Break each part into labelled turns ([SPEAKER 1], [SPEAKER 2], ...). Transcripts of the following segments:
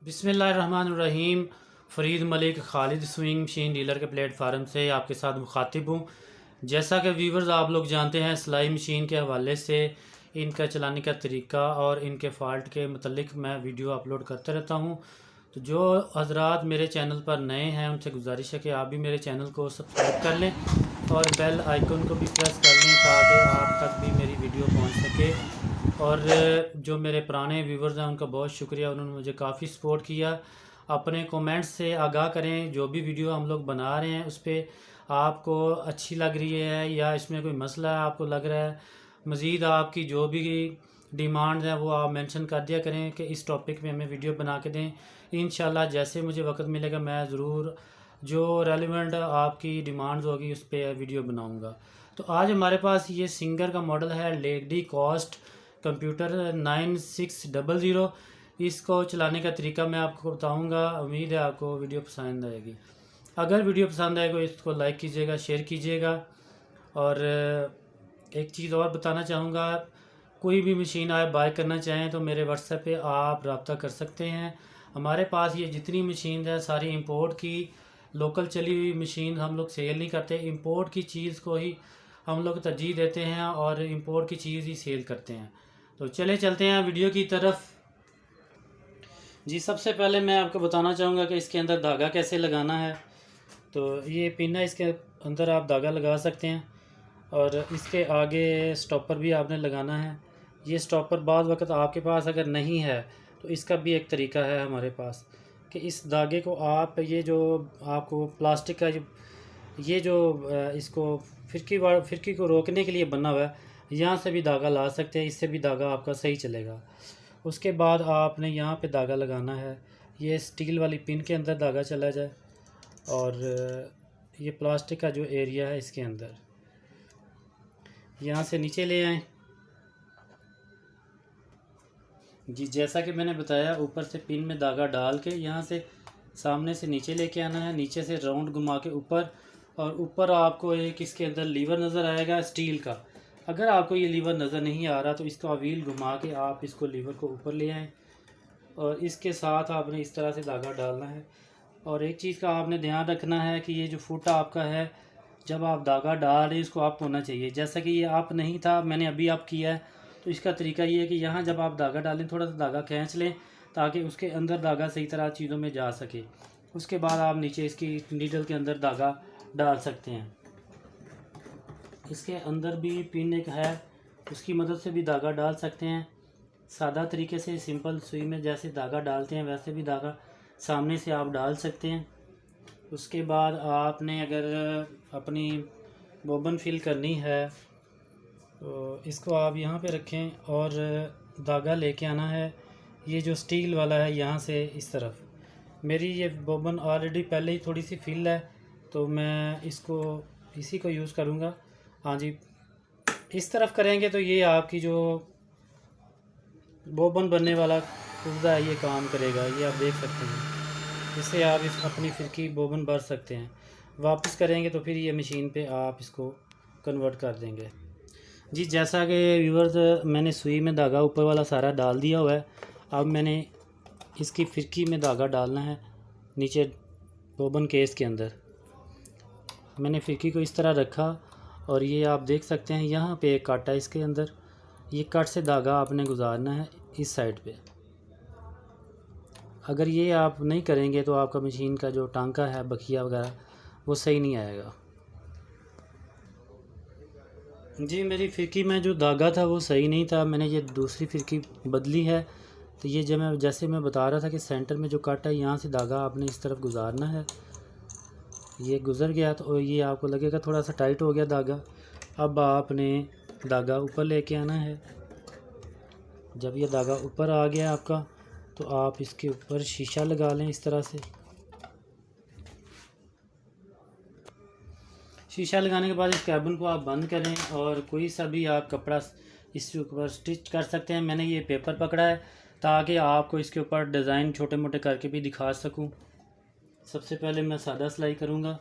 [SPEAKER 1] बिस्मिल्लाहिर्रहमानिर्रहीम। Farid Malik Khalid swing machine dealer के platform से आपके साथ मुखातिब हूँ। जैसा कि व्यूवर्स आप लोग जानते हैं, सिलाई मशीन के हवाले से इनका चलाने का तरीका और इनके फ़ाल्ट के मतलब मैं वीडियो अपलोड करता रहता हूँ। तो जो हजरात मेरे चैनल पर नए हैं उनसे गुजारिश है कि आप भी मेरे चैनल को सब्सक्राइब कर लें और बेल आइकन को भी प्रेस कर लें ताकि आप तक भी मेरी वीडियो पहुंच सके। और जो मेरे पुराने व्यूवर्स हैं उनका बहुत शुक्रिया, उन्होंने मुझे काफ़ी सपोर्ट किया। अपने कमेंट्स से आगाह करें, जो भी वीडियो हम लोग बना रहे हैं उस पर आपको अच्छी लग रही है या इसमें कोई मसला है आपको लग रहा है, मज़ीद आपकी जो भी डिमांड है वो आप मेंशन कर दिया करें कि इस टॉपिक पे हमें वीडियो बना के दें। इंशाल्लाह जैसे मुझे वक्त मिलेगा मैं ज़रूर जो रेलिवेंट आपकी डिमांड्स होगी उस पर वीडियो बनाऊंगा। तो आज हमारे पास ये सिंगर का मॉडल है लेडी कॉस्ट कंप्यूटर 9600। इसको चलाने का तरीका मैं आपको बताऊंगा। उम्मीद है आपको वीडियो पसंद आएगी। अगर वीडियो पसंद आए तो इसको लाइक कीजिएगा, शेयर कीजिएगा। और एक चीज़ और बताना चाहूँगा, कोई भी मशीन आप बाय करना चाहें तो मेरे व्हाट्सएप पे आप रब्ता कर सकते हैं। हमारे पास ये जितनी मशीन है सारी इंपोर्ट की, लोकल चली हुई मशीन हम लोग सेल नहीं करते। इंपोर्ट की चीज़ को ही हम लोग तरजीह देते हैं और इंपोर्ट की चीज़ ही सेल करते हैं। तो चले चलते हैं वीडियो की तरफ। जी, सबसे पहले मैं आपको बताना चाहूँगा कि इसके अंदर धागा कैसे लगाना है। तो ये पिन है, इसके अंदर आप धागा लगा सकते हैं और इसके आगे स्टॉपर भी आपने लगाना है। ये स्टॉपर बाद वक्त आपके पास अगर नहीं है तो इसका भी एक तरीका है हमारे पास कि इस धागे को आप ये जो आपको प्लास्टिक का ये जो इसको फिरकी को रोकने के लिए बना हुआ है, यहाँ से भी धागा ला सकते हैं, इससे भी धागा आपका सही चलेगा। उसके बाद आपने यहाँ पे धागा लगाना है, ये स्टील वाली पिन के अंदर धागा चला जाए और ये प्लास्टिक का जो एरिया है इसके अंदर यहाँ से नीचे ले आएँ। जी, जैसा कि मैंने बताया, ऊपर से पिन में धागा डाल के यहाँ से सामने से नीचे लेके आना है, नीचे से राउंड घुमा के ऊपर, और ऊपर आपको एक इसके अंदर लीवर नज़र आएगा स्टील का। अगर आपको ये लीवर नज़र नहीं आ रहा तो इसका व्हील घुमा के आप इसको लीवर को ऊपर ले आएँ और इसके साथ आपने इस तरह से धागा डालना है। और एक चीज़ का आपने ध्यान रखना है कि ये जो फूटा आपका है, जब आप धागा डाल रहे हैं इसको आप होना चाहिए। जैसा कि ये आप नहीं था, मैंने अभी आप किया है। तो इसका तरीका ये है कि यहाँ जब आप धागा डालें थोड़ा सा धागा खींच लें ताकि उसके अंदर धागा सही तरह चीज़ों में जा सके। उसके बाद आप नीचे इसकी नीडल के अंदर धागा डाल सकते हैं। इसके अंदर भी पिन एक है, उसकी मदद से भी धागा डाल सकते हैं। सादा तरीके से सिंपल सुई में जैसे धागा डालते हैं वैसे भी धागा सामने से आप डाल सकते हैं। उसके बाद आपने अगर अपनी बोबन फिल करनी है तो इसको आप यहाँ पे रखें और धागा लेके आना है। ये जो स्टील वाला है यहाँ से इस तरफ, मेरी ये बोबन ऑलरेडी पहले ही थोड़ी सी फिल है तो मैं इसको इसी को यूज़ करूँगा। हाँ जी, इस तरफ करेंगे तो ये आपकी जो बोबन बनने वाला कुर्दा है ये काम करेगा। ये आप देख सकते हैं, इससे आप इस अपनी फिरकी बोबन भर सकते हैं। वापस करेंगे तो फिर ये मशीन पे आप इसको कन्वर्ट कर देंगे। जी, जैसा कि व्यूअर्स मैंने सुई में धागा ऊपर वाला सारा डाल दिया हुआ है। अब मैंने इसकी फिरकी में धागा डालना है नीचे बोबन केस के अंदर। मैंने फिरकी को इस तरह रखा और ये आप देख सकते हैं यहाँ पे एक कट है इसके अंदर। ये कट से धागा आपने गुजारना है इस साइड पे। अगर ये आप नहीं करेंगे तो आपका मशीन का जो टांका है, बखिया वगैरह, वो सही नहीं आएगा। जी, मेरी फिरकी में जो धागा था वो सही नहीं था, मैंने ये दूसरी फिरकी बदली है। तो ये जैसे मैं बता रहा था कि सेंटर में जो कट है यहाँ से धागा आपने इस तरफ गुजारना है। ये गुज़र गया तो ये आपको लगेगा थोड़ा सा टाइट हो गया धागा। अब आपने धागा ऊपर लेके आना है। जब ये धागा ऊपर आ गया आपका तो आप इसके ऊपर शीशा लगा लें इस तरह से। शीशा लगाने के बाद इस कैबिन को आप बंद करें और कोई सा भी आप कपड़ा इसके ऊपर स्टिच कर सकते हैं। मैंने ये पेपर पकड़ा है ताकि आपको इसके ऊपर डिज़ाइन छोटे मोटे करके भी दिखा सकूं। सबसे पहले मैं सादा सिलाई करूंगा।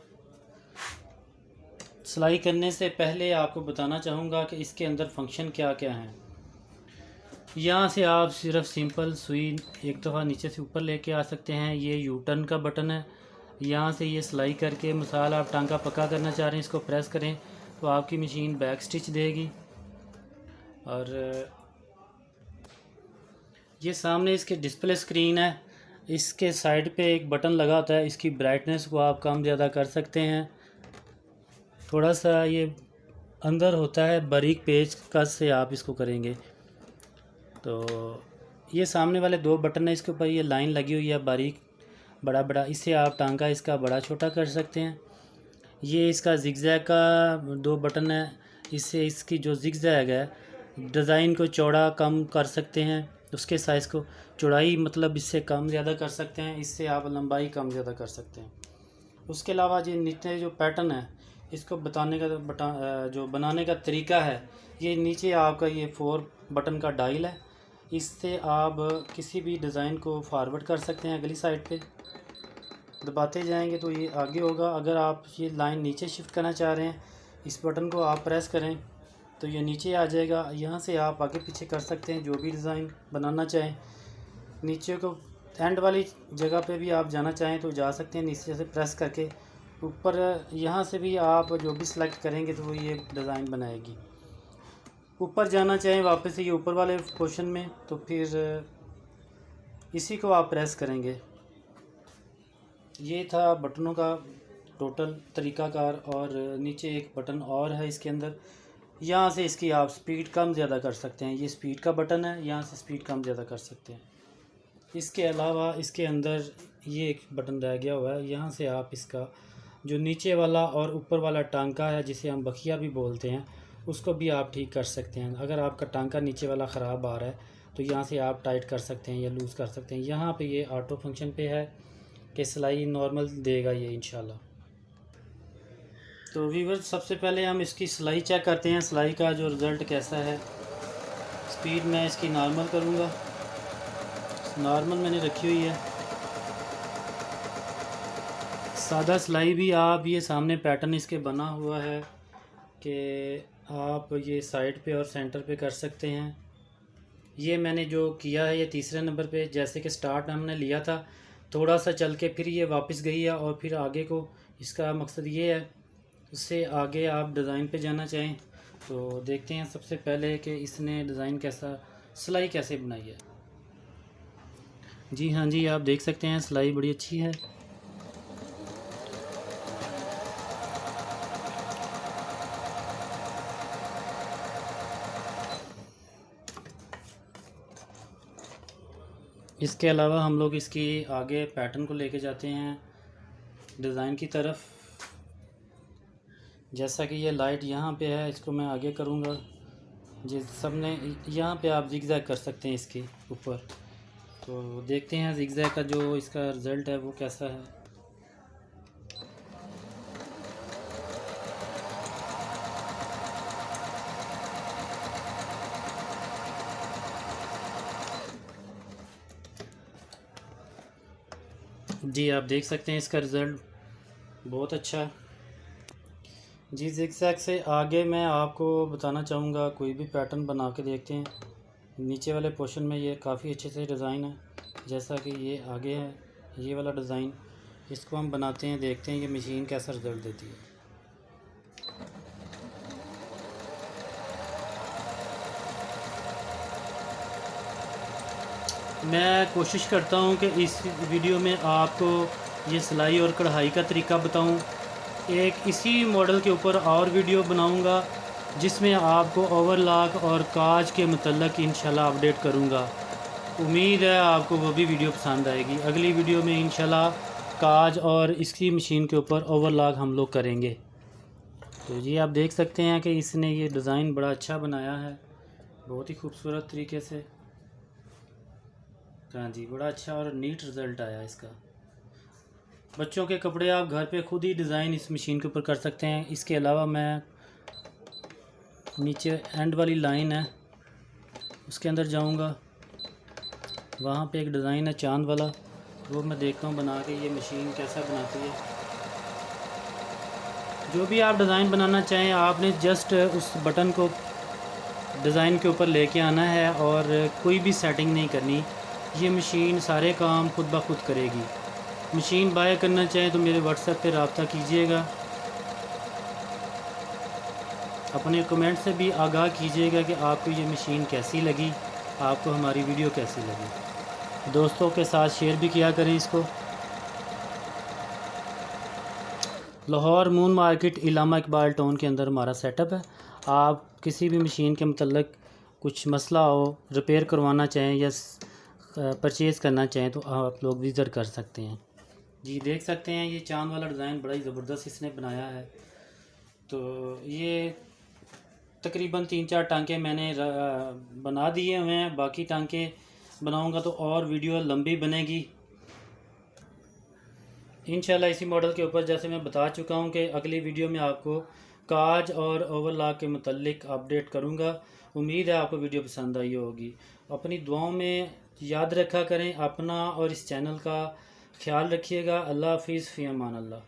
[SPEAKER 1] सिलाई करने से पहले आपको बताना चाहूँगा कि इसके अंदर फंक्शन क्या क्या हैं। यहाँ से आप सिर्फ सिंपल सुई एक दफ़ा नीचे से ऊपर लेके आ सकते हैं। ये यू टर्न का बटन है, यहाँ से ये सिलाई करके मिसाल आप टांका पक्का करना चाह रहे हैं, इसको प्रेस करें तो आपकी मशीन बैक स्टिच देगी। और ये सामने इसके डिस्प्ले स्क्रीन है, इसके साइड पे एक बटन लगा होता है, इसकी ब्राइटनेस को आप कम ज़्यादा कर सकते हैं। थोड़ा सा ये अंदर होता है, बारीक पेच कस से आप इसको करेंगे तो ये सामने वाले दो बटन है, इसके ऊपर ये लाइन लगी हुई है बारीक बड़ा बड़ा, इससे आप टांका इसका बड़ा छोटा कर सकते हैं। ये इसका जिगजैग का दो बटन है, इससे इसकी जो जिगजैग है डिज़ाइन को चौड़ा कम कर सकते हैं, उसके साइज़ को चौड़ाई मतलब इससे कम ज़्यादा कर सकते हैं, इससे आप लंबाई कम ज़्यादा कर सकते हैं। उसके अलावा ये नीचे जो पैटर्न है इसको बताने का जो बनाने का तरीका है, ये नीचे आपका ये 4 बटन का डायल है, इससे आप किसी भी डिज़ाइन को फॉरवर्ड कर सकते हैं। अगली साइड पे दबाते जाएंगे तो ये आगे होगा। अगर आप ये लाइन नीचे शिफ्ट करना चाह रहे हैं, इस बटन को आप प्रेस करें तो ये नीचे आ जाएगा। यहाँ से आप आगे पीछे कर सकते हैं जो भी डिज़ाइन बनाना चाहें। नीचे को एंड वाली जगह पे भी आप जाना चाहें तो जा सकते हैं, नीचे से प्रेस करके। ऊपर यहाँ से भी आप जो भी सिलेक्ट करेंगे तो वो ये डिज़ाइन बनाएगी। ऊपर जाना चाहें वापस से ये ऊपर वाले पोर्शन में तो फिर इसी को आप प्रेस करेंगे। ये था बटनों का टोटल तरीक़ाकार। और नीचे एक बटन और है इसके अंदर, यहाँ से इसकी आप स्पीड कम ज़्यादा कर सकते हैं। ये स्पीड का बटन है, यहाँ से स्पीड कम ज़्यादा कर सकते हैं। इसके अलावा इसके अंदर ये एक बटन रह गया हुआ है, यहाँ से आप इसका जो नीचे वाला और ऊपर वाला टांका है जिसे हम बखिया भी बोलते हैं, उसको भी आप ठीक कर सकते हैं। अगर आपका टांका नीचे वाला ख़राब आ रहा है तो यहाँ से आप टाइट कर सकते हैं या लूज़ कर सकते हैं। यहाँ पे ये ऑटो फंक्शन पे है कि सिलाई नॉर्मल देगा ये इंशाल्लाह। तो व्यूअर्स सबसे पहले हम इसकी सिलाई चेक करते हैं, सिलाई का जो रिज़ल्ट कैसा है। स्पीड मैं इसकी नॉर्मल करूँगा, नॉर्मल मैंने रखी हुई है। सादा सिलाई भी आप ये सामने पैटर्न इसके बना हुआ है कि आप ये साइड पे और सेंटर पे कर सकते हैं। ये मैंने जो किया है ये तीसरे नंबर पे, जैसे कि स्टार्ट हमने लिया था थोड़ा सा चल के फिर ये वापस गई है और फिर आगे को, इसका मकसद ये है उससे आगे आप डिज़ाइन पे जाना चाहें तो देखते हैं सबसे पहले कि इसने डिज़ाइन कैसा, सिलाई कैसे बनाई है। जी हाँ जी, आप देख सकते हैं सिलाई बड़ी अच्छी है। इसके अलावा हम लोग इसकी आगे पैटर्न को लेके जाते हैं डिज़ाइन की तरफ। जैसा कि ये लाइट यहाँ पे है, इसको मैं आगे करूँगा। जिस सब ने यहाँ पे आप जिगजैग कर सकते हैं इसके ऊपर, तो देखते हैं जिगजैग का जो इसका रिज़ल्ट है वो कैसा है। जी आप देख सकते हैं इसका रिज़ल्ट बहुत अच्छा है। जी जिगजैग से आगे मैं आपको बताना चाहूँगा, कोई भी पैटर्न बना के देखते हैं। नीचे वाले पोर्शन में ये काफ़ी अच्छे से डिज़ाइन है, जैसा कि ये आगे है ये वाला डिज़ाइन, इसको हम बनाते हैं, देखते हैं ये मशीन कैसा रिज़ल्ट देती है। मैं कोशिश करता हूँ कि इस वीडियो में आपको ये सिलाई और कढ़ाई का तरीका बताऊँ। एक इसी मॉडल के ऊपर और वीडियो बनाऊँगा जिसमें आपको ओवरलॉक और काज के मतलब इंशाल्लाह अपडेट करूँगा। उम्मीद है आपको वो भी वीडियो पसंद आएगी। अगली वीडियो में इंशाल्लाह काज और इसकी मशीन के ऊपर ओवरलॉक हम लोग करेंगे। तो जी आप देख सकते हैं कि इसने ये डिज़ाइन बड़ा अच्छा बनाया है, बहुत ही खूबसूरत तरीके से। हाँ जी, बड़ा अच्छा और नीट रिज़ल्ट आया इसका। बच्चों के कपड़े आप घर पे खुद ही डिज़ाइन इस मशीन के ऊपर कर सकते हैं। इसके अलावा मैं नीचे एंड वाली लाइन है उसके अंदर जाऊंगा, वहाँ पे एक डिज़ाइन है चांद वाला, वो मैं देखता हूँ बना के ये मशीन कैसा बनाती है। जो भी आप डिज़ाइन बनाना चाहें आपने जस्ट उस बटन को डिज़ाइन के ऊपर लेके आना है और कोई भी सेटिंग नहीं करनी। ये मशीन सारे काम खुद ब खुद करेगी। मशीन बाय करना चाहें तो मेरे व्हाट्सएप पे रब्ता कीजिएगा। अपने कमेंट से भी आगाह कीजिएगा कि आपको ये मशीन कैसी लगी, आपको हमारी वीडियो कैसी लगी। दोस्तों के साथ शेयर भी किया करें इसको। Lahore moon market Allama Iqbal town के अंदर हमारा सेटअप है। आप किसी भी मशीन के मतलब कुछ मसला हो, रिपेयर करवाना चाहें या परचेज़ करना चाहें तो आप लोग विज़िट कर सकते हैं। जी देख सकते हैं ये चांद वाला डिज़ाइन बड़ा ही ज़बरदस्त इसने बनाया है। तो ये तकरीबन 3-4 टांके मैंने बना दिए हुए हैं, बाकी टांके बनाऊंगा तो और वीडियो लंबी बनेगी इंशाल्लाह। इसी मॉडल के ऊपर जैसे मैं बता चुका हूं कि अगली वीडियो में आपको काज और ओवरलॉक के मतलब अपडेट करूंगा। उम्मीद है आपको वीडियो पसंद आई होगी। अपनी दुआओं में याद रखा करें, अपना और इस चैनल का ख्याल रखिएगा। अल्लाह हाफिज़, फ़ी अमान अल्लाह।